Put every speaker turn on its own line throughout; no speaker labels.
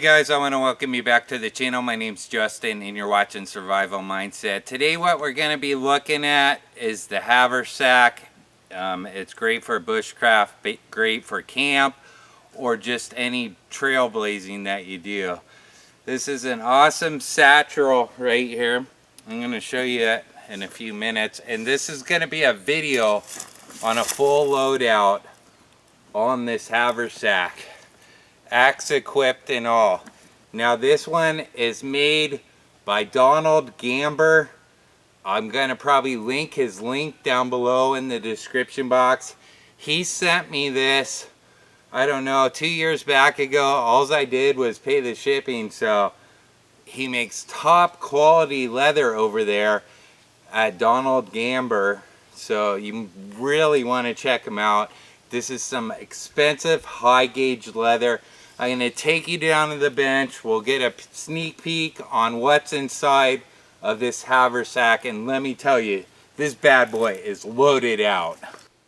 Hey guys, I want to welcome you back to the channel. My name's Justin and you're watching Survival Mindset. Today what we're going to be looking at is the Haversack. It's great for bushcraft, great for camp, or just any trailblazing that you do. This is an awesome satchel right here. I'm going to show you it in a few minutes, and this is going to be a video on a full loadout on this Haversack. Axe equipped and all. Now this one is made by Donald Gamber. I'm gonna probably link his link down below in the description box. He sent me this, I don't know, 2 years back ago. All I did was pay the shipping. So he makes top quality leather over there at Donald Gamber. So you really want to check him out. This is some expensive high gauge leather. I'm going to take you down to the bench. We'll get a sneak peek on what's inside of this Haversack, and let me tell you, this bad boy is loaded out.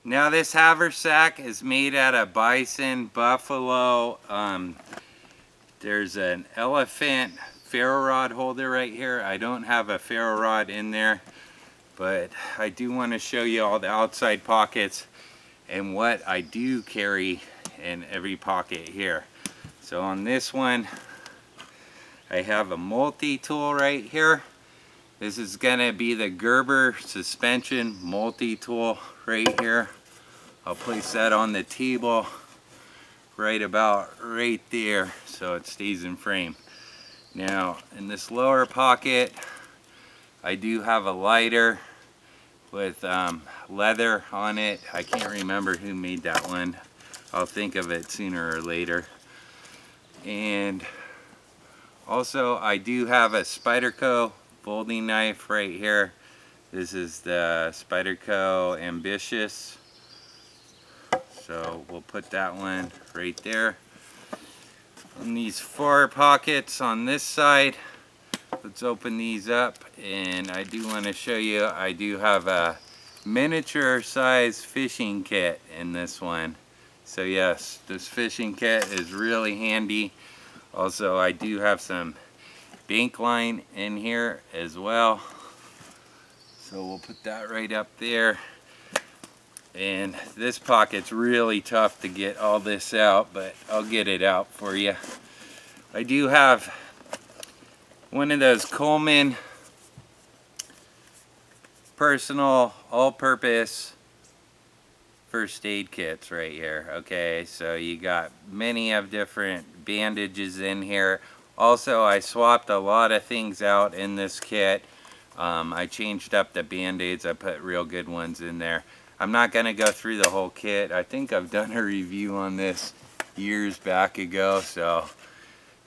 Now this Haversack is made out of bison, buffalo. There's an elephant ferro rod holder right here. I don't have a ferro rod in there, but I do want to show you all the outside pockets and what I do carry in every pocket here. So on this one, I have a multi-tool right here. This is gonna be the Gerber suspension multi-tool right here. I'll place that on the table right there so it stays in frame. Now in this lower pocket, I do have a lighter with leather on it. I can't remember who made that one. I'll think of it sooner or later. And also I do have a Spyderco folding knife right here. This is the Spyderco Ambitious. So we'll put that one right there. In these four pockets on this side, let's open these up, and I do want to show you, I do have a miniature size fishing kit in this one. So yes, this fishing kit is really handy. Also, I do have some bank line in here as well. So we'll put that right up there. And this pocket's really tough to get all this out, but I'll get it out for you. I do have one of those Coleman personal all-purpose first-aid kits right here. Okay, so you got many of different bandages in here. Also, I swapped a lot of things out in this kit. I changed up the band-aids. I put real good ones in there. I'm not going to go through the whole kit. I think I've done a review on this years back ago, so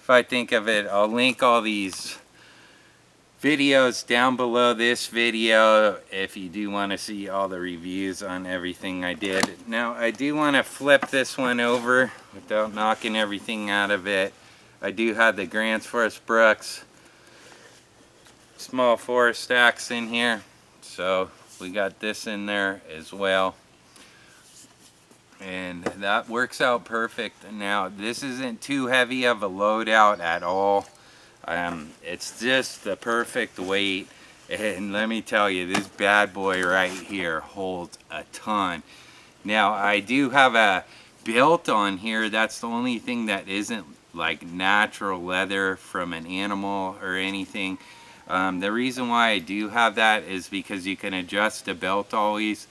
if I think of it, I'll link all these videos down below this video if you do want to see all the reviews on everything I did. Now I do want to flip this one over without knocking everything out of it. I do have the Grants Forest Brooks small forest axe in here, so we got this in there as well, and that works out perfect. Now this isn't too heavy of a loadout at all. It's just the perfect weight, and let me tell you, this bad boy right here holds a ton. Now I do have a belt on here. That's the only thing that isn't like natural leather from an animal or anything. The reason why I do have that is because you can adjust the belt always,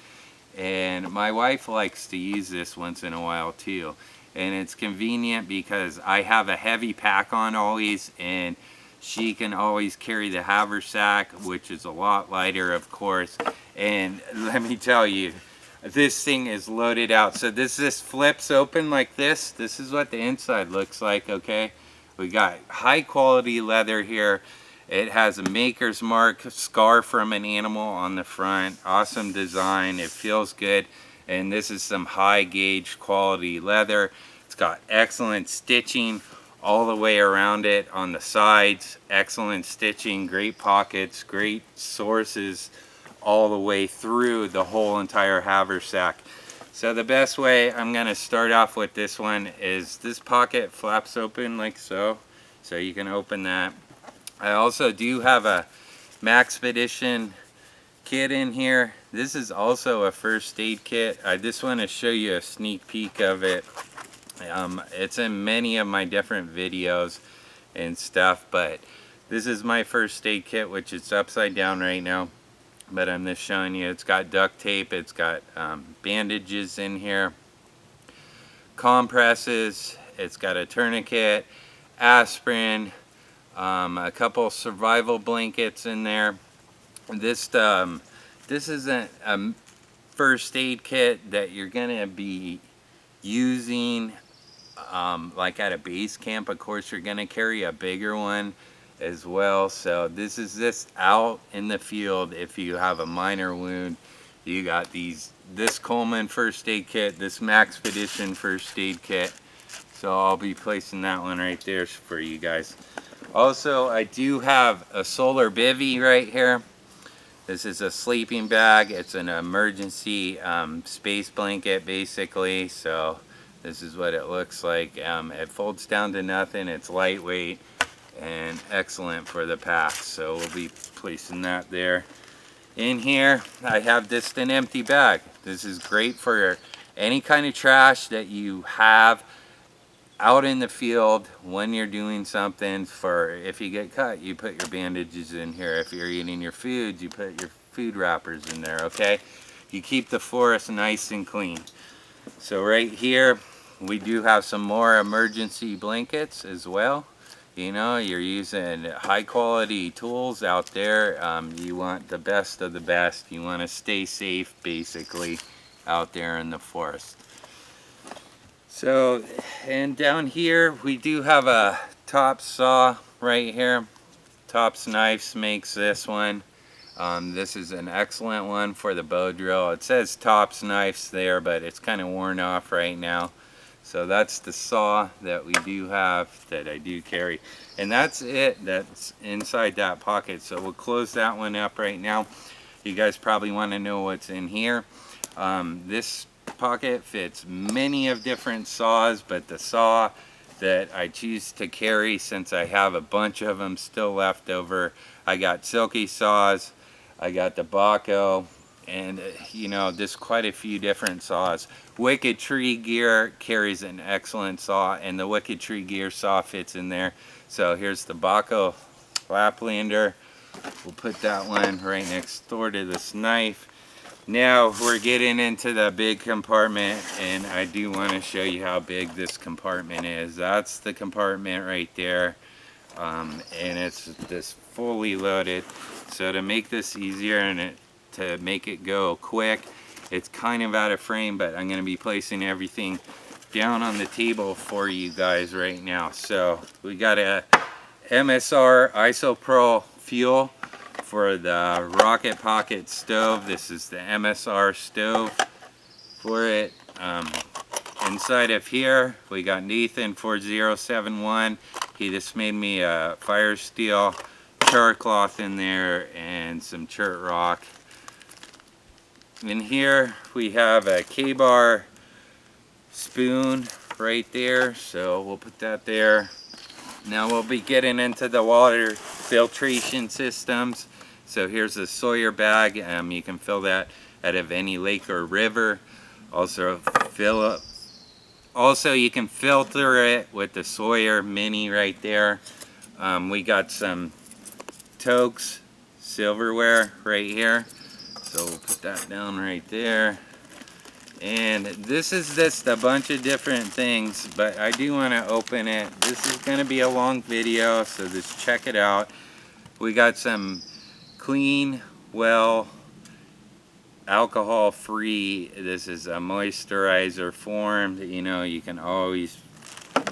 and my wife likes to use this once in a while too. And it's convenient because I have a heavy pack on always, and she can always carry the Haversack, which is a lot lighter, of course. And let me tell you, this thing is loaded out. So this flips open like this. This is what the inside looks like, okay? We got high quality leather here. It has a maker's mark scar from an animal on the front. Awesome design. It feels good. And this is some high gauge quality leather. It's got excellent stitching all the way around it on the sides. Excellent stitching, great pockets, great sources all the way through the whole entire Haversack. So the best way I'm going to start off with this one is this pocket flaps open like so. So you can open that. I also do have a Maxpedition kit in here. This is also a first aid kit. I just want to show you a sneak peek of it. It's in many of my different videos and stuff, but this is my first aid kit, which is upside down right now, but I'm just showing you. It's got duct tape, it's got bandages in here, compresses, it's got a tourniquet, aspirin, a couple survival blankets in there. This isn't a first aid kit that you're gonna be using like at a base camp. Of course, you're gonna carry a bigger one as well. So this is just out in the field. If you have a minor wound, you got this Coleman First-Aid Kit, this Maxpedition First-Aid Kit. So I'll be placing that one right there for you guys. Also, I do have a solar bivvy right here. This is a sleeping bag. It's an emergency space blanket basically. So this is what it looks like. It folds down to nothing. It's lightweight and excellent for the pack. So we'll be placing that there. In here, I have just an empty bag. This is great for any kind of trash that you have out in the field when you're doing something. For if you get cut, you put your bandages in here. If you're eating your food, you put your food wrappers in there, okay? You keep the forest nice and clean. So right here, we do have some more emergency blankets as well. You know, you're using high quality tools out there. You want the best of the best. You want to stay safe basically out there in the forest. So, and down here we do have a Tops saw right here. Tops Knives makes this one. This is an excellent one for the bow drill. It says Tops Knives there, but it's kind of worn off right now. So that's the saw that we do have, that I do carry. And that's it, that's inside that pocket. So we'll close that one up right now. You guys probably want to know what's in here. This pocket fits many of different saws, but the saw that I choose to carry, since I have a bunch of them still left over, I got Silky saws, I got the Baco, and you know, just quite a few different saws. Wicked Tree Gear carries an excellent saw, and the Wicked Tree Gear saw fits in there. So here's the Baco Laplander. We'll put that one right next door to this knife. Now we're getting into the big compartment, and I do want to show you how big this compartment is. That's the compartment right there, and it's just fully loaded. So to make this easier and to make it go quick, it's kind of out of frame, but I'm going to be placing everything down on the table for you guys right now. So we got a MSR Isopro fuel for the Rocket Pocket stove. This is the MSR stove for it. Inside of here we got Nathan 4071. He just made me a fire steel char cloth in there and some chert rock. In here we have a K-bar spoon right there, so we'll put that there. Now we'll be getting into the water filtration systems. So here's a Sawyer bag. You can fill that out of any lake or river. Also you can filter it with the Sawyer Mini right there. We got some Toques silverware right here. So we'll put that down right there. And this is just a bunch of different things, but I do want to open it. This is going to be a long video, so just check it out. We got some Clean Well alcohol free. This is a moisturizer form. You know, you can always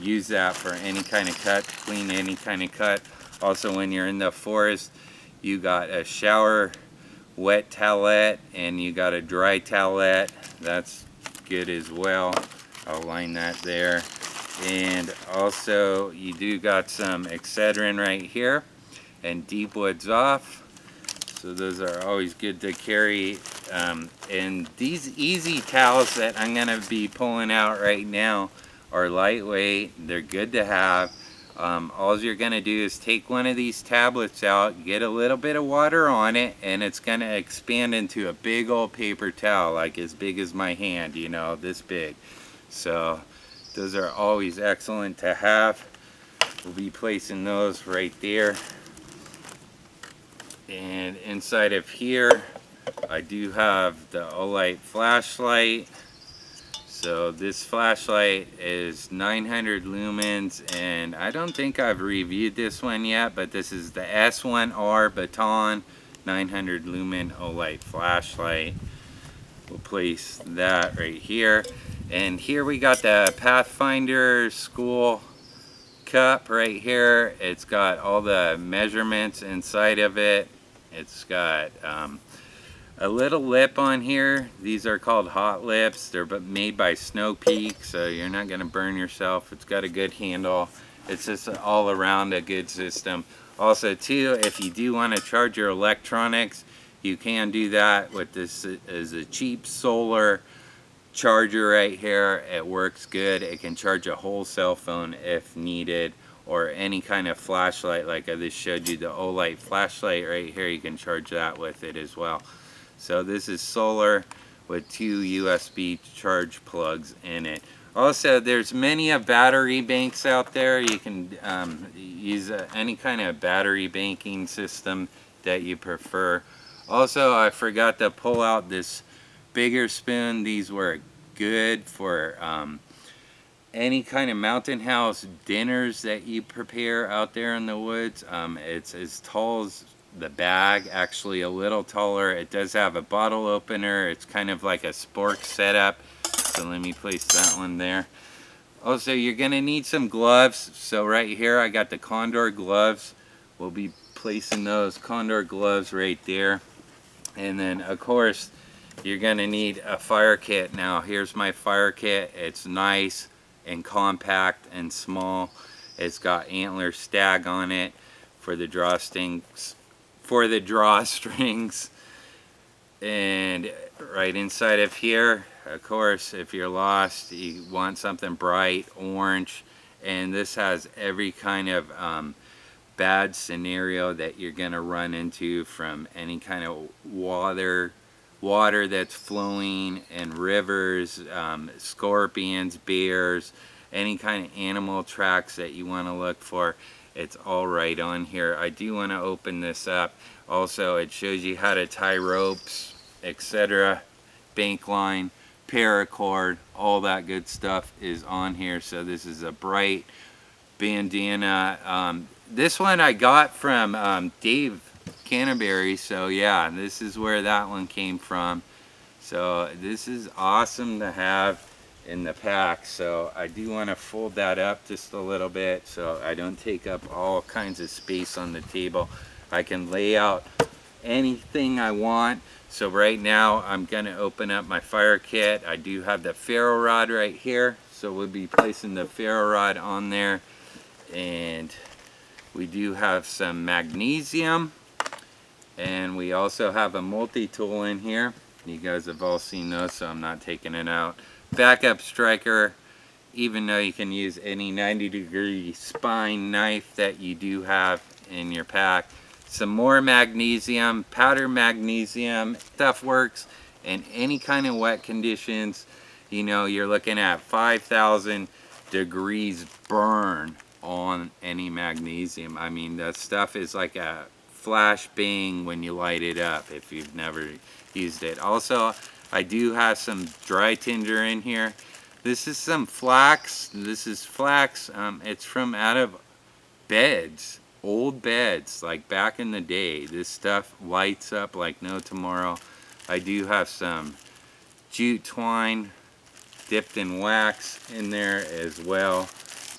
use that for any kind of cut, clean any kind of cut. Also, when you're in the forest, you got a shower wet towelette and you got a dry towelette. That's good as well. I'll line that there. And also you do got some Excedrin right here and Deep Woods Off. So those are always good to carry. And these easy towels that I'm gonna be pulling out right now are lightweight. They're good to have. All you're going to do is take one of these tablets out, get a little bit of water on it, and it's going to expand into a big old paper towel, like as big as my hand, you know, this big. So those are always excellent to have. We'll be placing those right there. And inside of here, I do have the Olight flashlight. So this flashlight is 900 lumens, and I don't think I've reviewed this one yet, but this is the S1R Baton 900 lumen Olight flashlight. We'll place that right here. And here we got the Pathfinder School cup right here. It's got all the measurements inside of it. It's got a little lip on here. These are called hot lips. They're made by Snow Peak, so you're not going to burn yourself. It's got a good handle. It's just all around a good system. Also too, if you do want to charge your electronics, you can do that with this. Is a cheap solar charger right here. It works good. It can charge a whole cell phone if needed, or any kind of flashlight like I just showed you, the Olight flashlight right here. You can charge that with it as well. So this is solar with 2 USB charge plugs in it. Also, there's many battery banks out there. You can use any kind of battery banking system that you prefer. Also, I forgot to pull out this bigger spoon. These were good for any kind of mountain house dinners that you prepare out there in the woods. It's as tall as the bag, actually a little taller. It does have a bottle opener. It's kind of like a spork setup. So let me place that one there. Also, you're gonna need some gloves. So right here I got the Condor gloves. We'll be placing those Condor gloves right there. And then of course you're gonna need a fire kit. Now here's my fire kit. It's nice and compact and small. It's got antler stag on it for the drawstrings. And right inside of here, of course, if you're lost, you want something bright orange, and this has every kind of bad scenario that you're gonna run into, from any kind of water that's flowing in rivers, scorpions, bears, any kind of animal tracks that you want to look for. It's all right on here. I do want to open this up. Also, it shows you how to tie ropes, etc. Bank line, paracord, all that good stuff is on here. So this is a bright bandana. This one I got from Dave Canterbury. So yeah, this is where that one came from. So this is awesome to have in the pack. So I do want to fold that up just a little bit so I don't take up all kinds of space on the table. I can lay out anything I want. So right now I'm going to open up my fire kit. I do have the ferro rod right here, so we'll be placing the ferro rod on there. And we do have some magnesium, and we also have a multi-tool in here. You guys have all seen those, so I'm not taking it out. Backup striker, even though you can use any 90-degree spine knife that you do have in your pack. Some more magnesium, powder magnesium. Stuff works in any kind of wet conditions. You know, you're looking at 5,000 degrees burn on any magnesium. I mean, that stuff is like a flash bang when you light it up if you've never used it. Also, I do have some dry tinder in here. This is some flax. This is flax. It's from out of beds, old beds, like back in the day. This stuff lights up like no tomorrow. I do have some jute twine dipped in wax in there as well.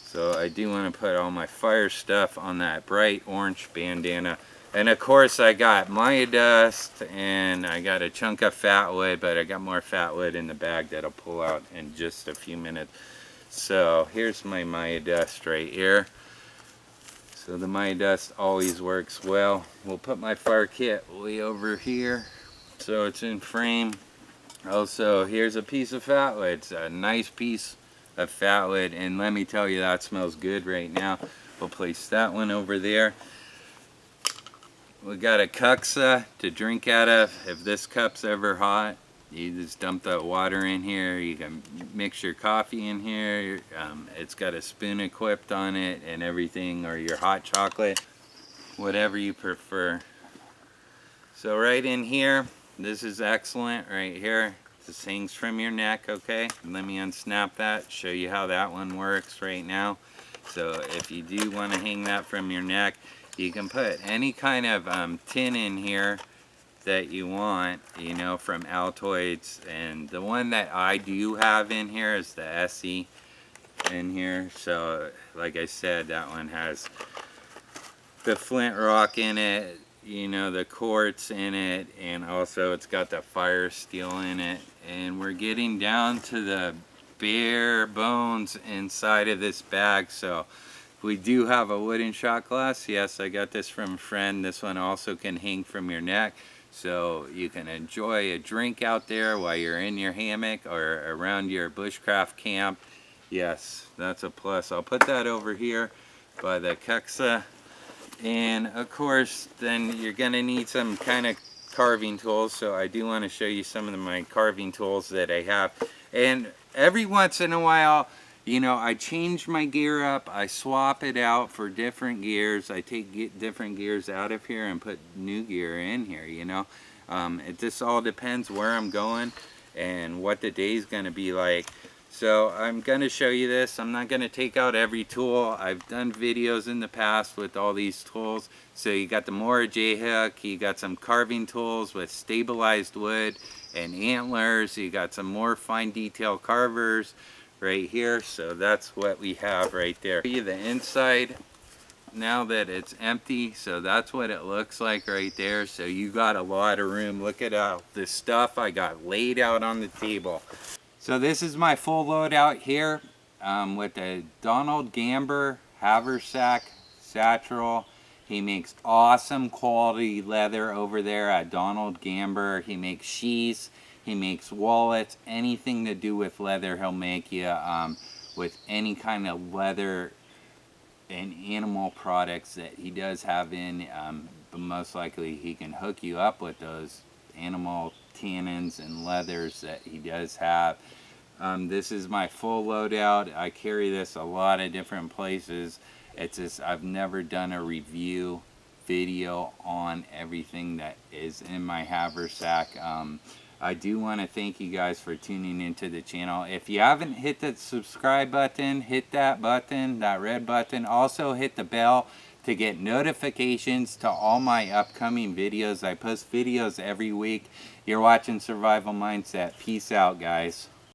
So I do want to put all my fire stuff on that bright orange bandana. And of course I got Maya dust, and I got a chunk of fat wood, but I got more fat wood in the bag that I'll pull out in just a few minutes. So here's my Maya dust right here. So the Maya dust always works well. We'll put my fire kit way over here so it's in frame. Also, here's a piece of fatwood. It's a nice piece of fatwood, and let me tell you, that smells good right now. We'll place that one over there. We got a cuxa to drink out of. If this cup's ever hot, you just dump that water in here. You can mix your coffee in here. It's got a spoon equipped on it and everything, or your hot chocolate, whatever you prefer. So right in here, this is excellent right here. This hangs from your neck, okay? Let me unsnap that, show you how that one works right now. So if you do want to hang that from your neck, you can put any kind of tin in here that you want, you know, from Altoids. And the one that I do have in here is the SE in here. So like I said, that one has the flint rock in it, you know, the quartz in it, and also it's got the fire steel in it. And we're getting down to the bare bones inside of this bag. So we do have a wooden shot glass. Yes, I got this from a friend. This one also can hang from your neck, so you can enjoy a drink out there while you're in your hammock or around your bushcraft camp. Yes, that's a plus. I'll put that over here by the cuxa. And of course, then you're gonna need some kind of carving tools. So I do want to show you some of my carving tools that I have. And every once in a while, you know, I change my gear up, I swap it out for different gears. I take different gears out of here and put new gear in here, you know. It just all depends where I'm going and what the day's gonna be like. So I'm gonna show you this. I'm not gonna take out every tool. I've done videos in the past with all these tools. So you got the Mora J-hook, you got some carving tools with stabilized wood and antlers, you got some more fine detail carvers right here. So that's what we have right there. Show you the inside now that it's empty. So that's what it looks like right there. So you got a lot of room. Look at all the stuff I got laid out on the table. So this is my full loadout here with the Donald Gamber Haversack satchel. He makes awesome quality leather over there at Donald Gamber. He makes sheaths, he makes wallets, anything to do with leather he'll make you with any kind of leather and animal products that he does have in. But most likely he can hook you up with those animal tannins and leathers that he does have. This is my full loadout. I carry this a lot of different places. It's just I've never done a review video on everything that is in my haversack. I do want to thank you guys for tuning into the channel. If you haven't hit that subscribe button, hit that button, that red button. Also hit the bell to get notifications to all my upcoming videos. I post videos every week. You're watching Survival Mindset. Peace out, guys.